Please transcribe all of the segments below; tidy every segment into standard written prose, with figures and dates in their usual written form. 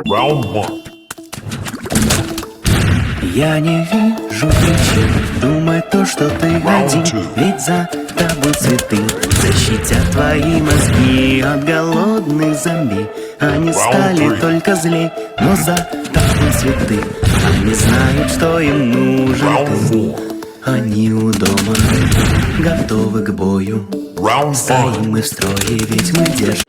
Round one. Я не вижу причин думать то, что ты один. Ведь за тобой цветы защитят твои мозги от голодных зомби. Они стали только злей, но за тобой цветы. Они знают, что им нужен ты. Они у дома, готовы к бою. Round Стоим one. мы в строе, ведь мы держим.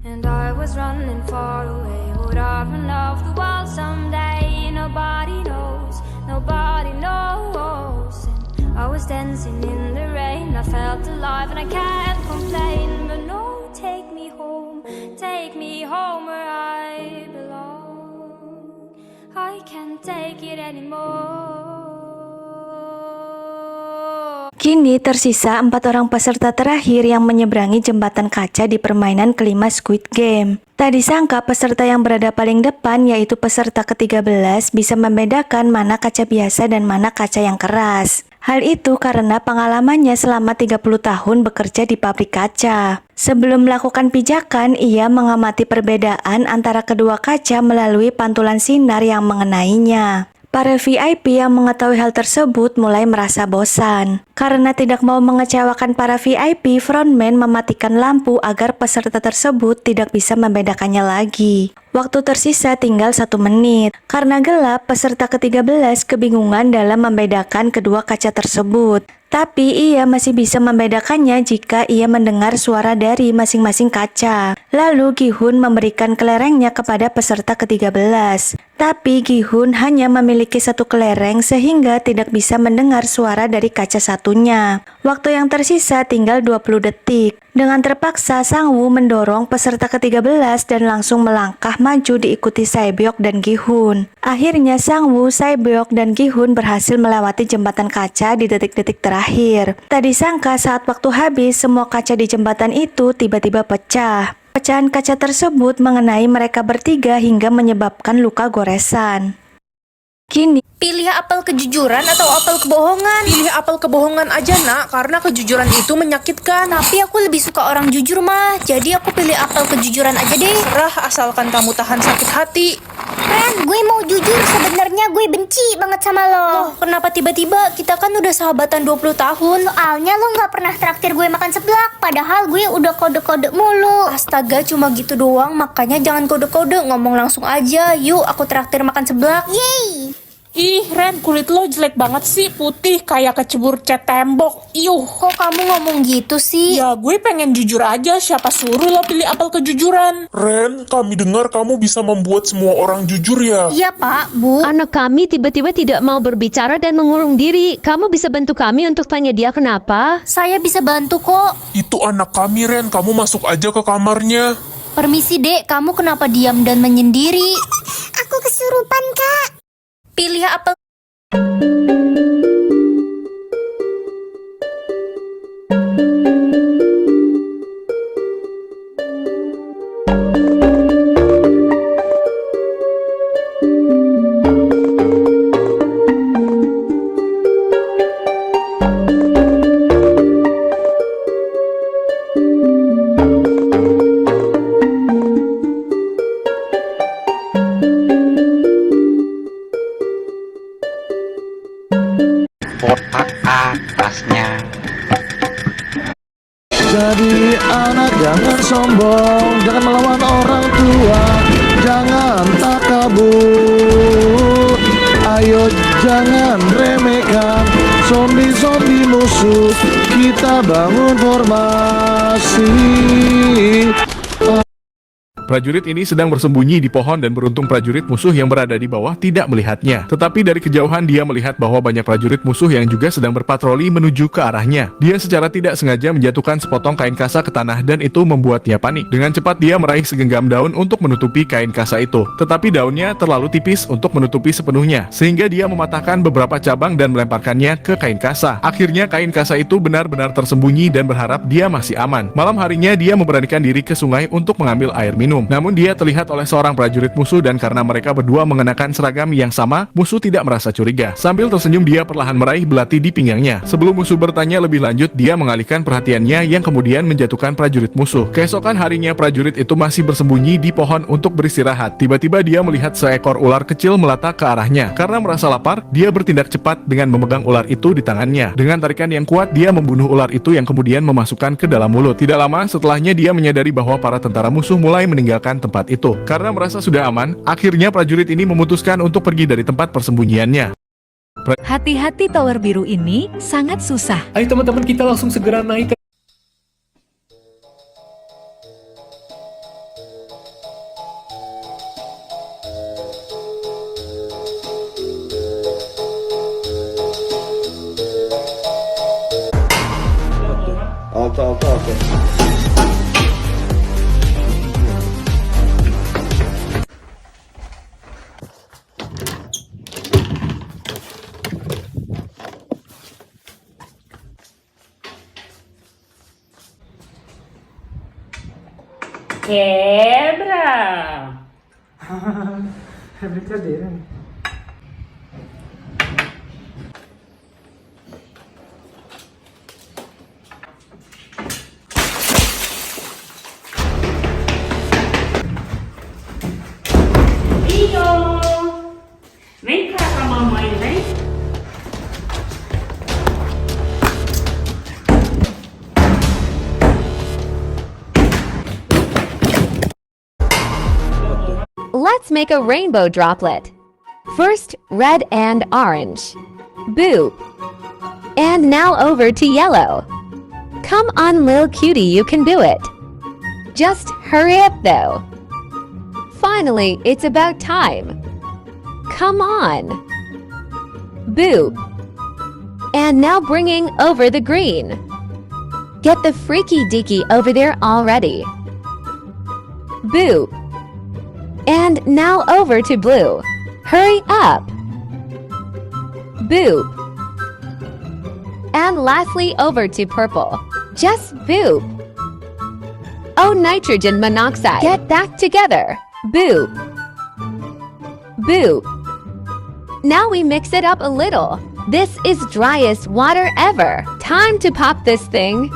And I was running far away. Would I run off the wall someday? Nobody knows, nobody knows. And I was dancing in the rain. I felt alive and I can't complain. But no, take me home where I belong. I can't take it anymore. Kini tersisa 4 orang peserta terakhir yang menyeberangi jembatan kaca di permainan kelima Squid Game. Tak disangka peserta yang berada paling depan, yaitu peserta ke-13, bisa membedakan mana kaca biasa dan mana kaca yang keras. Hal itu karena pengalamannya selama 30 tahun bekerja di pabrik kaca. Sebelum melakukan pijakan, ia mengamati perbedaan antara kedua kaca melalui pantulan sinar yang mengenainya. Para VIP yang mengetahui hal tersebut mulai merasa bosan. Karena tidak mau mengecewakan para VIP, frontman mematikan lampu agar peserta tersebut tidak bisa membedakannya lagi. Waktu tersisa tinggal 1 menit. Karena gelap, peserta ke-13 kebingungan dalam membedakan kedua kaca tersebut. Tapi ia masih bisa membedakannya jika ia mendengar suara dari masing-masing kaca. Lalu Gi-hun memberikan kelerengnya kepada peserta ke-13. Tapi Gi-hun hanya memiliki 1 kelereng sehingga tidak bisa mendengar suara dari kaca satunya. Waktu yang tersisa tinggal 20 detik. Dengan terpaksa, Sang-woo mendorong peserta ke-13 dan langsung melangkah maju diikuti Sae-byok dan Gi-hun. Akhirnya Sang-woo, Sae-byok, dan Gi-hun berhasil melewati jembatan kaca di detik-detik terakhir. Tak disangka saat waktu habis, semua kaca di jembatan itu tiba-tiba pecah. Pecahan kaca tersebut mengenai mereka bertiga hingga menyebabkan luka goresan. Kini Pilih apel kejujuran atau apel kebohongan? Pilih apel kebohongan aja nak, karena kejujuran itu menyakitkan. Tapi aku lebih suka orang jujur mah. Jadi aku pilih apel kejujuran aja deh. Serah asalkan kamu tahan sakit hati. Ren, gue mau jujur, sebenarnya gue benci banget sama lo. Loh, kenapa tiba-tiba? Kita kan udah sahabatan 20 tahun. Soalnya lo gak pernah traktir gue makan seblak, padahal gue udah kode-kode mulu. Astaga, cuma gitu doang. Makanya jangan kode-kode, ngomong langsung aja. Yuk, aku traktir makan seblak. Yeay. Ih Ren, kulit lo jelek banget sih, putih kayak kecebur cat tembok. Iuh. Kok kamu ngomong gitu sih? Ya gue pengen jujur aja, siapa suruh lo pilih apel kejujuran. Ren, kami dengar kamu bisa membuat semua orang jujur ya? Iya Pak, Bu. Anak kami tiba-tiba tidak mau berbicara dan mengurung diri. Kamu bisa bantu kami untuk tanya dia kenapa? Saya bisa bantu kok. Itu anak kami Ren, kamu masuk aja ke kamarnya. Permisi Dek, kamu kenapa diam dan menyendiri? Aku kesurupan, Kak. Pilih apel kotak atasnya. Jadi anak jangan sombong, jangan melawan orang tua, jangan takabur. Ayo jangan remehkan zombie-zombie musuh, kita bangun formasi. Prajurit ini sedang bersembunyi di pohon dan beruntung prajurit musuh yang berada di bawah tidak melihatnya. Tetapi dari kejauhan dia melihat bahwa banyak prajurit musuh yang juga sedang berpatroli menuju ke arahnya. Dia secara tidak sengaja menjatuhkan sepotong kain kasa ke tanah dan itu membuatnya panik. Dengan cepat dia meraih segenggam daun untuk menutupi kain kasa itu. Tetapi daunnya terlalu tipis untuk menutupi sepenuhnya, sehingga dia mematahkan beberapa cabang dan melemparkannya ke kain kasa. Akhirnya kain kasa itu benar-benar tersembunyi dan berharap dia masih aman. Malam harinya dia memberanikan diri ke sungai untuk mengambil air minum. Namun dia terlihat oleh seorang prajurit musuh dan karena mereka berdua mengenakan seragam yang sama, musuh tidak merasa curiga. Sambil tersenyum dia perlahan meraih belati di pinggangnya. Sebelum musuh bertanya lebih lanjut, dia mengalihkan perhatiannya yang kemudian menjatuhkan prajurit musuh. Keesokan harinya prajurit itu masih bersembunyi di pohon untuk beristirahat. Tiba-tiba dia melihat seekor ular kecil melata ke arahnya. Karena merasa lapar, dia bertindak cepat dengan memegang ular itu di tangannya. Dengan tarikan yang kuat, dia membunuh ular itu yang kemudian memasukkan ke dalam mulut. Tidak lama setelahnya dia menyadari bahwa para tentara musuh mulai meninggalkan tempat itu. Karena merasa sudah aman, akhirnya prajurit ini memutuskan untuk pergi dari tempat persembunyiannya. Hati-hati, tower biru ini sangat susah. Ayo teman-teman, kita langsung segera naik ke... Oke. Quebra! É brincadeira, né? Vem cá com a mamãe, vem. Let's make a rainbow droplet. First, red and orange. Boop. And now over to yellow. Come on, little cutie, you can do it. Just hurry up, though. Finally, it's about time. Come on. Boop. And now bringing over the green. Get the freaky deaky over there already. Boop. And now over to blue. Hurry up. Boop. And lastly over to purple. Just boop. Oh, nitrogen monoxide. Get back together. Boop. Boop. Now we mix it up a little. This is driest water ever. Time to pop this thing.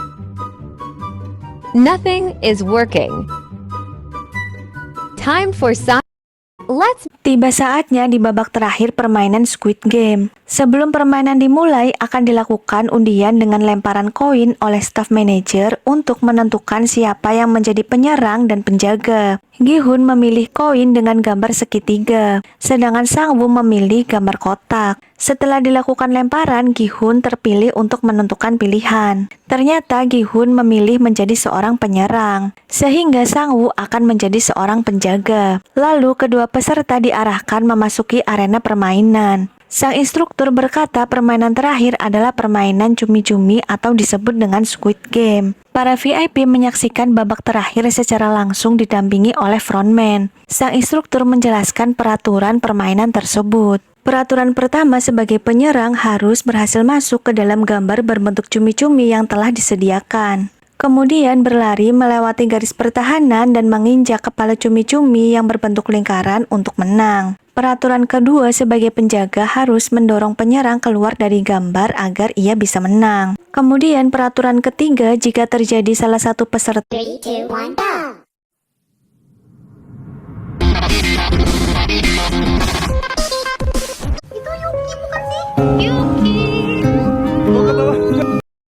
Nothing is working. Time for some. Let's. Tiba saatnya di babak terakhir permainan Squid Game. Sebelum permainan dimulai, akan dilakukan undian dengan lemparan koin oleh staff manager untuk menentukan siapa yang menjadi penyerang dan penjaga. Gi-hun memilih koin dengan gambar segitiga, sedangkan Sang-woo memilih gambar kotak. Setelah dilakukan lemparan, Gi-hun terpilih untuk menentukan pilihan. Ternyata Gi-hun memilih menjadi seorang penyerang, sehingga Sang-woo akan menjadi seorang penjaga. Lalu kedua peserta diarahkan memasuki arena permainan. Sang instruktur berkata permainan terakhir adalah permainan cumi-cumi atau disebut dengan Squid Game. Para VIP menyaksikan babak terakhir secara langsung didampingi oleh frontman. Sang instruktur menjelaskan peraturan permainan tersebut. Peraturan pertama, sebagai penyerang harus berhasil masuk ke dalam gambar berbentuk cumi-cumi yang telah disediakan. Kemudian berlari melewati garis pertahanan dan menginjak kepala cumi-cumi yang berbentuk lingkaran untuk menang. Peraturan kedua, sebagai penjaga harus mendorong penyerang keluar dari gambar agar ia bisa menang. Kemudian peraturan ketiga, jika terjadi salah satu peserta 3, 2, 1, go! Itu Yuki bukan sih? Yuki!